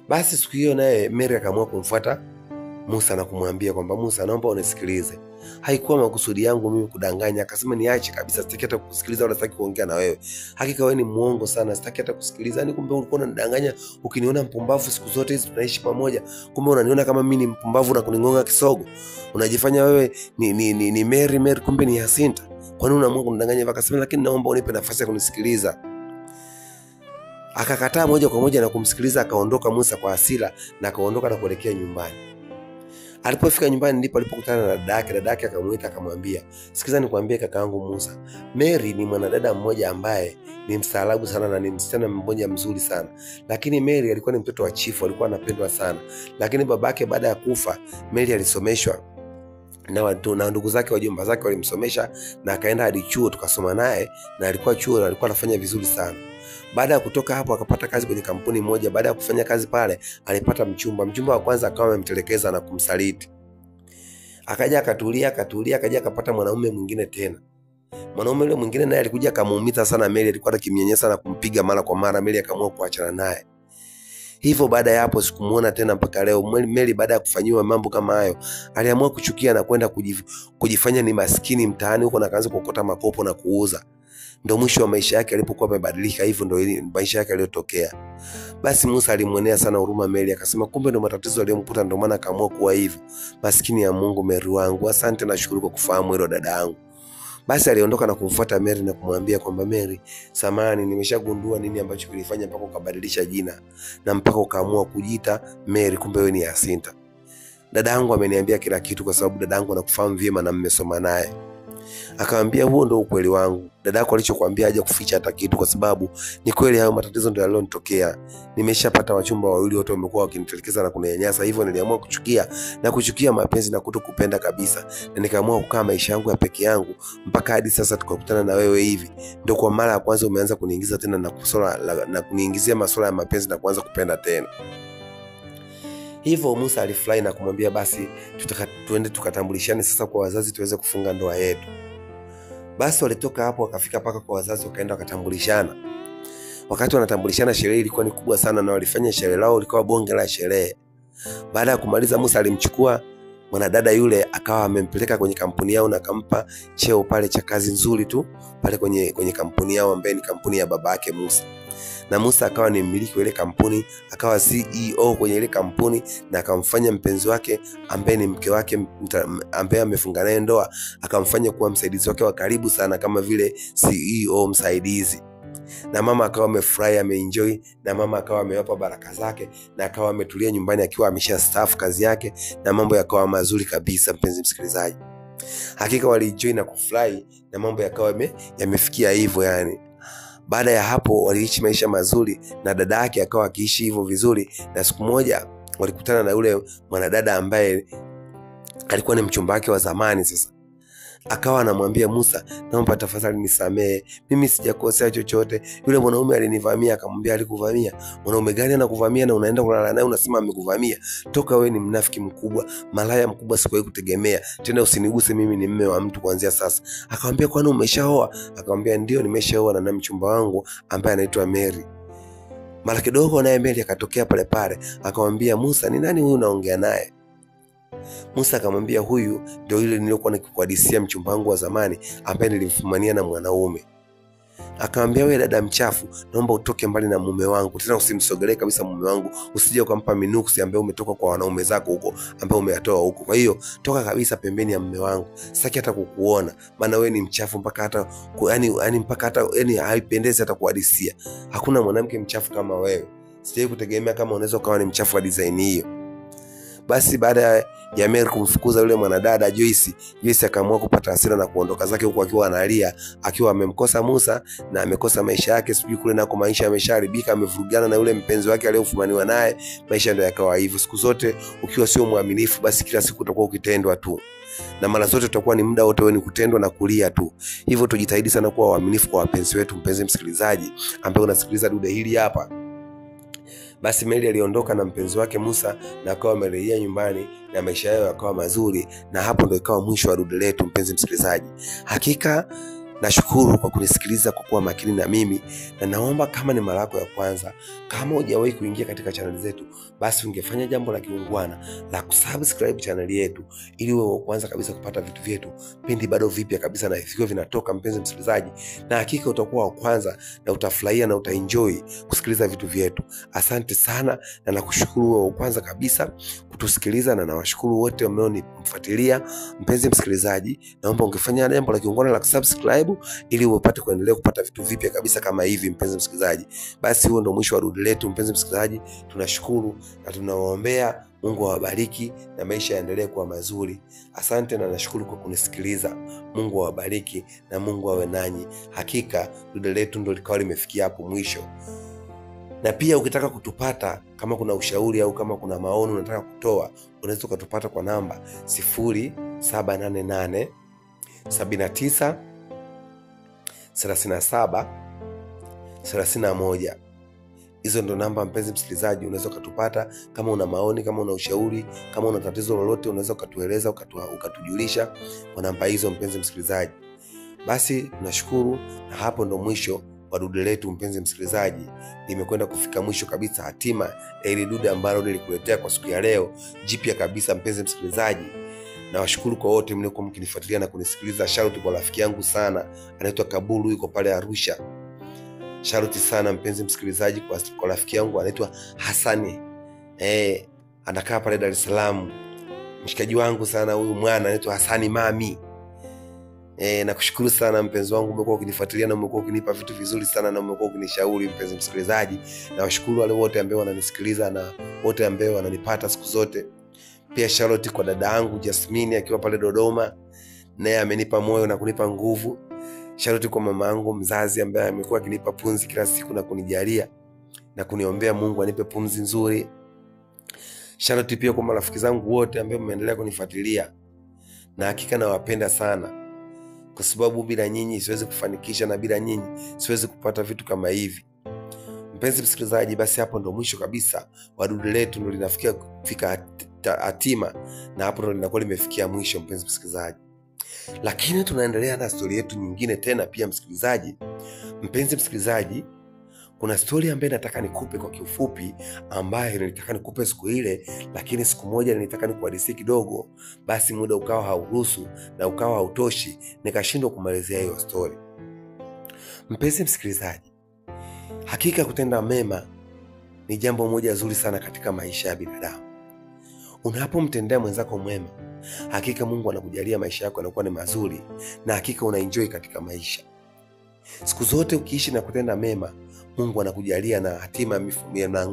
A: Basi siku hiyo naye Mary akaamua kumfuata Musa na kumwambia kwamba Musa, naomba unisikilize. Haikuwa makusudi yangu mimi kudanganya. Akasema niache kabisa, sitaki hata kusikiliza wala sitaki kuongea na wewe. Hakika wewe ni muongo sana, sitaki hata kusikiliza. Yaani kumbe ulikuwa unanidanganya ukiniona mpumbavu siku zote hizi tunaishi pamoja. Kumbe unaniona kama mimi ni mpumbavu na kuningonga kisogo. Unajifanya wewe ni Mary, kumbe ni Jacinta. Kwa nini unaamua kunidanganya hivyo? Akasema lakini naomba unipe nafasi ya kunisikiliza. Akakataa moja kwa moja na kumsikiliza. Akaondoka Musa kwa hasira na akaondoka na kuelekea nyumbani. Alipofika nyumbani ndipo alipokutana na dada yake. Dada yake akamuita akamwambia, sikiza nikwambie kakaangu Musa, Mary ni mwanadada mmoja ambaye ni mstaarabu sana na ni msichana mmoja mzuri sana. Lakini Mary alikuwa ni mtoto wa chifu, alikuwa anapendwa sana. Lakini babake baada ya kufa, Mary alisomeshwa na ndugu zake, wajomba zake walimsomesha na akaenda hadi chuo tukasoma naye, na alikuwa chuo na alikuwa anafanya vizuri sana. Baada ya kutoka hapo akapata kazi kwenye kampuni moja. Baada ya kufanya kazi pale alipata mchumba. Mchumba wa kwanza akawa amemtelekeza na kumsaliti. Akaja akatulia, akaja akapata mwanaume mwingine tena. Mwanaume yule mwingine naye alikuja akamuumiza sana Mary, alikuwa akimnyanyasa na kumpiga mara kwa mara. Mary akaamua kuachana naye. Hivyo baada ya hapo sikumuona tena mpaka leo. Mary baada ya kufanyiwa mambo kama hayo aliamua kuchukia na kwenda kujifanya ni maskini mtaani huko na kaanza kuokota makopo na kuuza. Ndio mwisho wa maisha yake alipokuwa amebadilika. Hivyo ndio maisha yake yaliyotokea. Basi Musa alimwonea sana huruma Mary, akasema kumbe ndio matatizo aliyomkuta, ndio maana akaamua kuwa hivyo. Maskini ya Mungu Mary wangu, asante na shukuru kwa kufahamu hilo dada yangu. Basi aliondoka na kumfuata Mary na kumwambia kwamba Mary, samahani, nimeshagundua nini ambacho kilifanya mpaka ukabadilisha jina na mpaka ukaamua kujiita Mary, kumbe wewe ni Jacinta. Dada yangu ameniambia kila kitu kwa sababu dada yangu anakufahamu vyema na mmesoma naye. Akamwambia huo ndio ukweli wangu. Dada yako alichokuambia haja kuficha hata kitu, kwa sababu ni kweli hayo matatizo ndio yalionitokea. Nimeshapata wachumba wawili, wote wamekuwa wakinitelekeza na kuninyanyasa. Hivyo niliamua kuchukia mapenzi na kutokupenda kabisa, na nikaamua kukaa maisha yangu ya peke yangu mpaka hadi sasa tukakutana na wewe hivi. Ndio kwa mara ya kwanza umeanza kuniingiza tena na kuniingizia masuala ya mapenzi na kuanza kupenda tena. Hivyo Musa alifurahi na kumwambia basi tuende tukatambulishane sasa kwa wazazi tuweze kufunga ndoa yetu. Basi walitoka hapo wakafika paka kwa wazazi, wakaenda wakatambulishana. Wakati wanatambulishana, sherehe ilikuwa ni kubwa sana na walifanya sherehe lao, ilikuwa bonge la sherehe. Baada ya kumaliza, Musa alimchukua mwanadada yule akawa amempeleka kwenye kampuni yao na akampa cheo pale cha kazi nzuri tu pale kwenye kampuni yao ambaye ni kampuni ya babake Musa. Na Musa akawa ni mmiliki wa ile kampuni, akawa CEO kwenye ile kampuni, na akamfanya mpenzi wake ambaye ni mke wake ambaye amefunga naye ndoa, akamfanya kuwa msaidizi wake wa karibu sana kama vile CEO msaidizi. Na mama akawa amefurahi, ameenjoy, na mama akawa amewapa baraka zake, na akawa ametulia nyumbani akiwa ameshastaafu kazi yake, na mambo yakawa mazuri kabisa. Mpenzi msikilizaji, hakika walienjoy na kufurahi na mambo yakawa yamefikia hivyo yani. Baada ya hapo waliishi maisha mazuri na dada yake akawa akiishi hivyo vizuri. Na siku moja walikutana na yule mwanadada ambaye alikuwa ni mchumba wake wa zamani. Sasa akawa anamwambia Musa, naomba tafadhali nisamee, mimi sijakosea chochote. Yule mwanaume alinivamia. Akamwambia, alikuvamia? Mwanaume gani anakuvamia na unaenda kulala naye unasema amekuvamia? Toka, wewe ni mnafiki mkubwa, malaya mkubwa, sikuwahi kutegemea. Tena usiniguse, mimi ni mume wa mtu kuanzia sasa. Akamwambia, kwani umeshaoa? Akamwambia, ndio nimeshaoa na mchumba wangu ambaye anaitwa Mary. Mara kidogo naye Mary akatokea pale pale, akamwambia Musa, ni nani huyu unaongea naye? Musa akamwambia, huyu ndio yule nilikuwa nikikuhadisia mchumba wangu wa zamani ambaye nilimfumania na mwanaume. Akamwambia, wewe dada mchafu, naomba utoke mbali na mume wangu, tena usimsogelee kabisa mume wangu, usije ukampa minuksi ambaye umetoka kwa wanaume zako huko ambao umeyatoa huko. Kwa hiyo toka kabisa pembeni ya mume wangu, sitaki hata kukuona, maana wewe ni mchafu mpaka hata yani haipendezi hata kuhadisia. Hakuna mwanamke mchafu kama wewe, sijawahi kutegemea kama unaweza kuwa ni mchafu wa design hiyo. Basi baada ya Mary kumfukuza yule mwanadada Joyce akaamua kupata hasira na kuondoka zake huko akiwa analia, akiwa amemkosa Musa na amekosa maisha yake. Sijui kule nako maisha yamesharibika, amevurugana na yule mpenzi wake aliyofumaniwa naye. Maisha ndio yakawa hivyo. Siku zote ukiwa sio mwaminifu, basi kila siku utakuwa ukitendwa tu, na mara zote utakuwa ni muda wote wewe ni kutendwa na kulia tu. Hivyo tujitahidi sana kuwa waaminifu kwa wapenzi wetu. Mpenzi msikilizaji ambaye unasikiliza dude hili hapa, basi Mary aliondoka na mpenzi wake Musa na akawa amerejea nyumbani na maisha yao yakawa mazuri, na hapo ndio ikawa mwisho wa dude letu. Mpenzi msikilizaji, hakika Nashukuru kwa kunisikiliza, kwa kuwa makini na mimi, na naomba kama ni mara yako ya kwanza, kama hujawahi kuingia katika channel zetu, basi ungefanya jambo la kiungwana la kusubscribe channel yetu, ili wewe wa kwanza kabisa kupata vitu vyetu pindi bado vipya kabisa na vikiwa vinatoka, mpenzi msikilizaji, na hakika utakuwa wa kwanza na utafurahia na utaenjoy kusikiliza vitu vyetu. Asante sana, na nakushukuru wewe wa kwanza kabisa kutusikiliza, na nawashukuru wote mnaonifuatilia. Mpenzi msikilizaji, naomba ungefanya jambo la kiungwana la kusubscribe ili upate kuendelea kupata vitu vipya kabisa kama hivi, mpenzi msikilizaji. Basi huo ndio mwisho wa dude letu, mpenzi msikilizaji. Tunashukuru na tunawaombea Mungu awabariki na maisha yaendelee kuwa mazuri. Asante na nashukuru kwa kunisikiliza. Mungu awabariki na Mungu awe nanyi. Hakika dude letu ndio likawa limefikia hapo mwisho. Na pia ukitaka kutupata, kama kuna ushauri au kama kuna maoni unataka kutoa, unaweza kutupata kwa namba 0788 79 37 31. Hizo ndo namba, mpenzi msikilizaji, unaweza kutupata kama una maoni, kama una ushauri, kama una tatizo lolote, unaweza ukatueleza, ukatujulisha kwa namba hizo, mpenzi msikilizaji. Basi tunashukuru, na hapo ndo mwisho wa dude letu, mpenzi msikilizaji. Nimekwenda kufika mwisho kabisa, hatima ya ile dude ambalo nilikuletea kwa siku ya leo, jipya kabisa, mpenzi msikilizaji. Na washukuru kwa wote mliokuwa mkinifuatilia na kunisikiliza. Shout kwa rafiki yangu sana, anaitwa Kabulu, yuko pale Arusha. Shout sana mpenzi msikilizaji kwa rafiki yangu anaitwa Hasani. Anakaa pale Dar es Salaam. Mshikaji wangu sana huyu mwana anaitwa Hasani Mami. Nakushukuru sana mpenzi wangu, umekuwa ukinifuatilia na umekuwa ukinipa vitu vizuri sana na umekuwa ukinishauri, mpenzi msikilizaji. Na washukuru wale wote ambao wananisikiliza na wote ambao wananipata siku zote. Pia shout kwa dada yangu Jasmine akiwa pale Dodoma, naye amenipa moyo na kunipa nguvu. Shout kwa mama yangu mzazi ambaye amekuwa akinipa pumzi kila siku na kunijalia na kuniombea Mungu anipe pumzi nzuri. Shout pia kwa marafiki zangu wote ambao mmeendelea kunifuatilia, na hakika nawapenda sana, kwa sababu bila nyinyi siwezi kufanikisha na bila nyinyi siwezi kupata vitu kama hivi. Mpenzi msikilizaji, basi hapo ndo mwisho kabisa wa dude letu, ndo linafikia kufika hatima, na hapo ndo linakuwa limefikia mwisho, mpenzi msikilizaji. Lakini tunaendelea na story yetu nyingine tena pia, msikilizaji. Mpenzi msikilizaji, kuna story ambayo nataka nikupe kwa kiufupi, ambayo nilitaka nikupe siku ile, lakini siku moja nilitaka nikuhadithie kidogo, basi muda ukawa hauruhusu na ukawa hautoshi, nikashindwa kumalizia hiyo story. Mpenzi msikilizaji, hakika kutenda mema ni jambo moja zuri sana katika maisha ya binadamu. Unapomtendea mwenzako mwema, hakika Mungu anakujalia maisha yako yanakuwa ni mazuri, na hakika unaenjoy katika maisha. Siku zote ukiishi na kutenda mema, Mungu anakujalia na hatima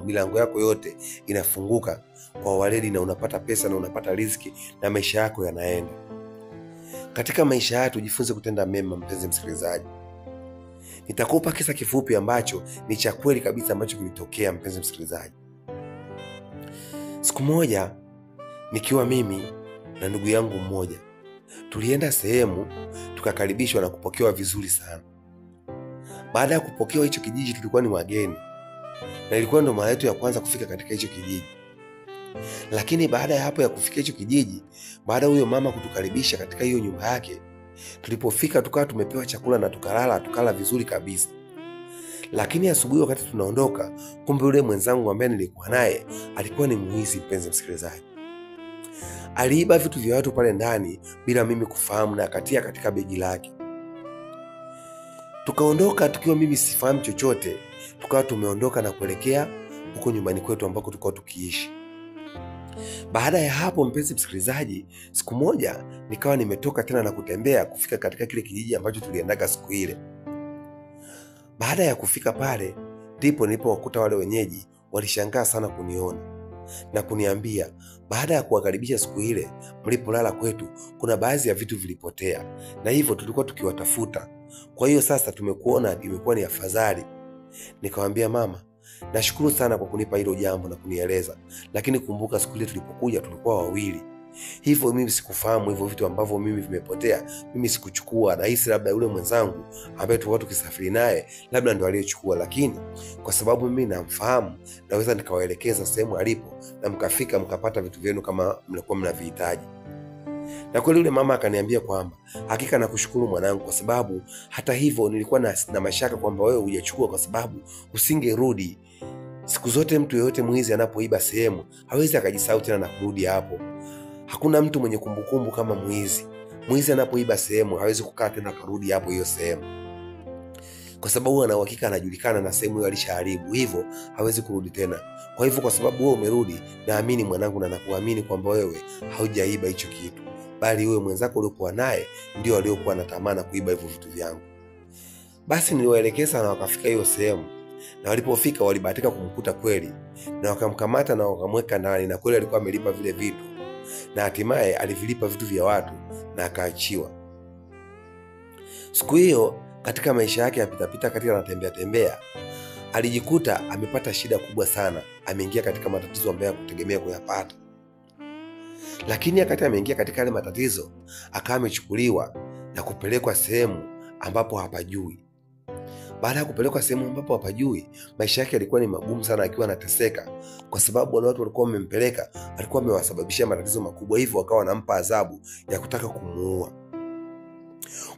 A: milango yako yote inafunguka kwa waledi, na unapata pesa na unapata riziki na maisha yako yanaenda. Katika maisha haya tujifunze kutenda mema, mpenzi msikilizaji. Nitakupa kisa kifupi ambacho ni cha kweli kabisa ambacho kilitokea, mpenzi msikilizaji. Siku moja nikiwa mimi na ndugu yangu mmoja, tulienda sehemu tukakaribishwa na kupokewa vizuri sana. Baada ya kupokewa, hicho kijiji tulikuwa ni wageni, na ilikuwa ndo mara yetu ya kwanza kufika katika hicho kijiji. Lakini baada ya hapo ya kufika hicho kijiji, baada huyo mama kutukaribisha katika hiyo nyumba yake, tulipofika tukawa tumepewa chakula na tukala vizuri kabisa. Lakini asubuhi wakati tunaondoka, kumbe yule mwenzangu ambaye nilikuwa naye alikuwa ni mwizi, mpenzi msikilizaji. Aliiba vitu vya watu pale ndani bila mimi kufahamu, na akatia katika begi lake. Tukaondoka tukiwa mimi sifahamu chochote, tukawa tumeondoka na kuelekea huko nyumbani kwetu ambako tulikuwa tukiishi. Baada ya hapo, mpenzi msikilizaji, siku moja nikawa nimetoka tena na kutembea kufika katika kile kijiji ambacho tuliendaga siku ile. Baada ya kufika pale, ndipo nilipowakuta wale wenyeji. Walishangaa sana kuniona na kuniambia, baada ya kuwakaribisha siku ile mlipolala kwetu, kuna baadhi ya vitu vilipotea, na hivyo tulikuwa tukiwatafuta. Kwa hiyo sasa tumekuona, imekuwa ni afadhali. Nikamwambia, mama, nashukuru sana kwa kunipa hilo jambo na kunieleza, lakini kumbuka siku ile tulipokuja tulikuwa wawili. Hivyo mimi sikufahamu hivyo vitu ambavyo mimi vimepotea, mimi sikuchukua. Nahisi labda yule mwenzangu ambaye tulikuwa tukisafiri naye labda ndo aliyechukua, lakini kwa sababu mimi namfahamu, naweza nikawaelekeza sehemu alipo na mkafika mkapata vitu vyenu kama mlikuwa mnavihitaji. Na kweli yule mama akaniambia kwamba hakika nakushukuru mwanangu, kwa sababu hata hivyo nilikuwa na mashaka kwamba wewe hujachukua, kwa sababu usingerudi. Siku zote mtu yeyote mwizi anapoiba sehemu hawezi akajisahau tena na kurudi hapo. Hakuna mtu mwenye kumbukumbu kama mwizi. Mwizi anapoiba sehemu hawezi kukaa tena karudi hapo hiyo sehemu, kwa sababu ana uhakika anajulikana na sehemu hiyo alishaharibu, hivyo hawezi kurudi tena. Kwa hivyo kwa sababu wewe umerudi, naamini mwanangu, na nakuamini kwamba wewe haujaiba hicho kitu, bali wewe mwenzako uliokuwa naye ndio aliokuwa anatamani kuiba hivyo vitu vyangu. Basi niliwaelekeza na wakafika hiyo sehemu, na walipofika walibahatika kumkuta kweli, na wakamkamata na wakamweka ndani, na kweli alikuwa amelipa vile vitu, na hatimaye alivilipa vitu vya watu na akaachiwa. Siku hiyo katika maisha yake ya pitapita, katika anatembea tembea, alijikuta amepata shida kubwa sana. Ameingia katika matatizo ambayo hakutegemea kuyapata, lakini wakati ameingia katika yale matatizo akawa amechukuliwa na kupelekwa sehemu ambapo hapajui. Baada ya kupelekwa sehemu ambapo hapajui, maisha yake yalikuwa ni magumu sana, akiwa anateseka, kwa sababu wale watu walikuwa wamempeleka alikuwa amewasababishia matatizo makubwa, hivyo wakawa wanampa adhabu ya kutaka kumuua.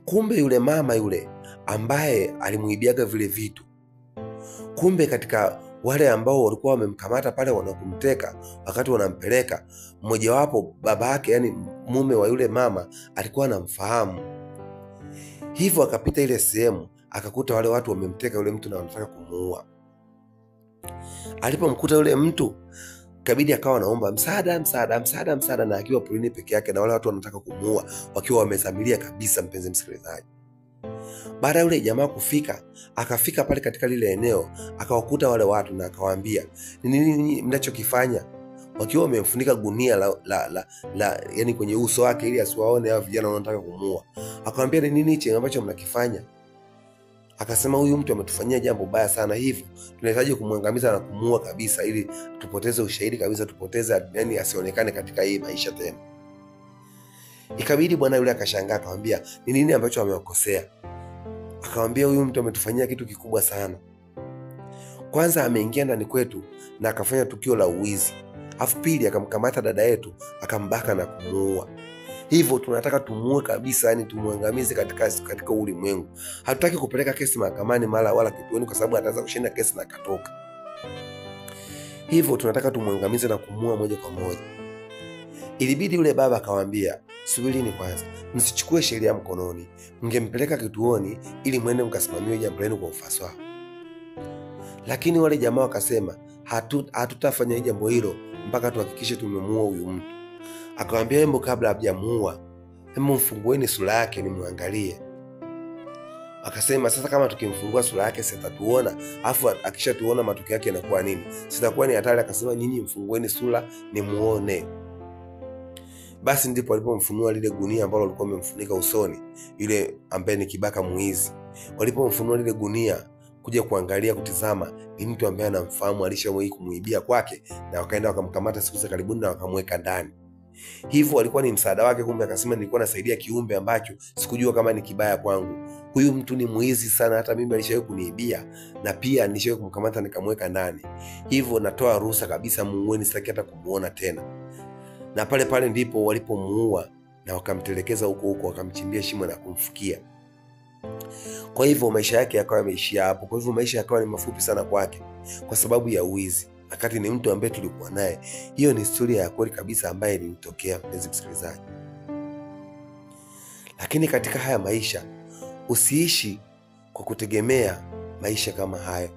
A: Kumbe yule mama yule ambaye alimuibiaga vile vitu, kumbe katika wale ambao walikuwa wamemkamata pale wanakumteka wakati wanampeleka, mmoja wapo baba yake, yani mume wa yule mama, alikuwa anamfahamu. Hivyo akapita ile sehemu akakuta wale watu wamemteka yule mtu na wanataka kumuua. Alipomkuta yule mtu kabidi akawa anaomba msaada, na akiwa porini peke yake, na wale watu wanataka kumuua wakiwa wamezamilia kabisa. Mpenzi msikilizaji, baada yule jamaa kufika, akafika pale katika lile eneo, akawakuta wale watu na akawaambia, ni nini mnachokifanya? Wakiwa wamemfunika gunia yani kwenye uso wake ili asiwaone hao vijana wanataka kumuua. Akamwambia, ni nini hicho ambacho mnakifanya? Akasema, huyu mtu ametufanyia jambo baya sana, hivyo tunahitaji kumwangamiza na kumuua kabisa, ili tupoteze ushahidi kabisa, tupoteze yani asionekane katika hii maisha tena. Ikabidi bwana yule akashangaa, akamwambia, ni nini ambacho amewakosea? Akamwambia, huyu mtu ametufanyia kitu kikubwa sana. Kwanza ameingia ndani kwetu na akafanya tukio la uwizi, afu pili akamkamata dada yetu akambaka na kumuua. Hivyo tunataka tumuue kabisa, yani tumuangamize katika ulimwengu. Hatutaki kupeleka kesi mahakamani mara wala kituoni, kwa sababu ataweza kushinda kesi na katoka. Hivyo tunataka tumuangamize na kumuua moja kwa moja. Ilibidi yule baba akamwambia, subirini kwanza, msichukue sheria mkononi, mngempeleka kituoni ili mwende mkasimamie jambo lenu kwa ufasaha. Lakini wale jamaa wakasema, hatutafanya jambo hilo mpaka tuhakikishe tumemuua huyu mtu. Akamwambia, hebu kabla hajamuua, hebu mfungueni sura yake nimwangalie. Akasema, sasa kama tukimfungua sura yake sitatuona, afu akishatuona matokeo yake yanakuwa nini? Sitakuwa ni hatari? Akasema, nyinyi mfungueni sura nimuone. Basi ndipo walipomfunua lile gunia ambalo walikuwa wamemfunika usoni yule ambaye ni kibaka muizi. Walipomfunua lile gunia kuja kuangalia kutizama, ni mtu ambaye anamfahamu, alishawahi kumuibia kwake, na wakaenda wakamkamata siku za karibuni na wakamweka ndani. Hivyo walikuwa ni msaada wake. Kumbe akasema, nilikuwa nasaidia kiumbe ambacho sikujua kama ni kibaya kwangu. Huyu mtu ni muizi sana, hata mimi alishawahi kuniibia, na pia nishawahi kumkamata nikamweka ndani. Hivyo natoa ruhusa kabisa, muueni, sitaki hata kumuona tena. Na pale pale ndipo walipomuua na wakamtelekeza huko, wakamchimbia shimo na kumfukia. Kwa hivyo maisha yake yakawa yameishia hapo. Kwa hivyo maisha yakawa ni mafupi sana kwake kwa sababu ya uizi, wakati ni mtu ambaye tulikuwa naye. Hiyo ni historia ya kweli kabisa ambaye ilinitokea, mpenzi msikilizaji. Lakini katika haya maisha, usiishi kwa kutegemea maisha kama hayo.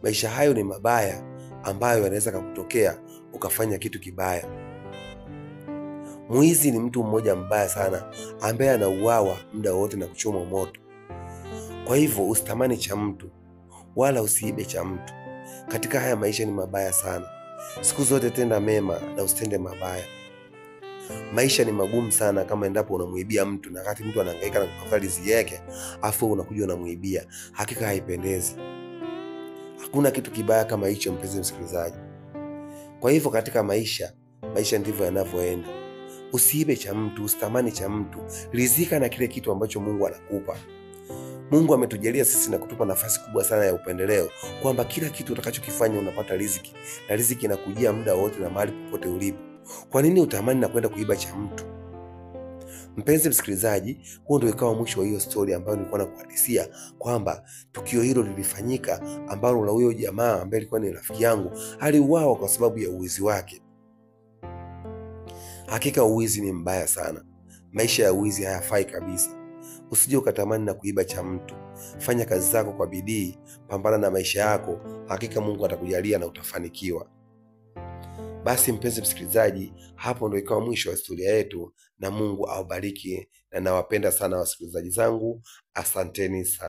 A: Maisha hayo ni mabaya ambayo yanaweza kukutokea ukafanya kitu kibaya. Mwizi ni mtu mmoja mbaya sana ambaye anauawa muda wote na kuchomwa moto. Kwa hivyo usitamani cha mtu wala usiibe cha mtu. Katika haya maisha ni mabaya sana. Siku zote tenda mema na usitende mabaya. Maisha ni magumu sana kama endapo unamuibia mtu, na wakati mtu anahangaika na kutafuta riziki yake afu unakuja unamuibia. Hakika haipendezi. Hakuna kitu kibaya kama hicho, mpenzi msikilizaji. Kwa hivyo katika maisha ndivyo yanavyoenda. Usiibe cha mtu, usitamani cha mtu. Rizika na kile kitu ambacho Mungu anakupa. Mungu ametujalia sisi na kutupa nafasi kubwa sana ya upendeleo, kwamba kila kitu utakachokifanya unapata riziki, na riziki inakujia muda wote na mahali popote ulipo. Kwa nini utamani na kwenda kuiba cha mtu? Mpenzi msikilizaji, huo ndio ikawa mwisho wa hiyo story ambayo nilikuwa nakuhadisia kwamba tukio hilo lilifanyika, ambalo la huyo jamaa ambaye alikuwa ni rafiki yangu aliuawa kwa sababu ya uwizi wake. Hakika uwizi ni mbaya sana. Maisha ya uwizi hayafai kabisa. Usije ukatamani na kuiba cha mtu. Fanya kazi zako kwa bidii, pambana na maisha yako, hakika Mungu atakujalia na utafanikiwa. Basi mpenzi msikilizaji, hapo ndio ikawa mwisho wa historia yetu, na Mungu awabariki, na nawapenda sana wasikilizaji zangu. Asanteni sana.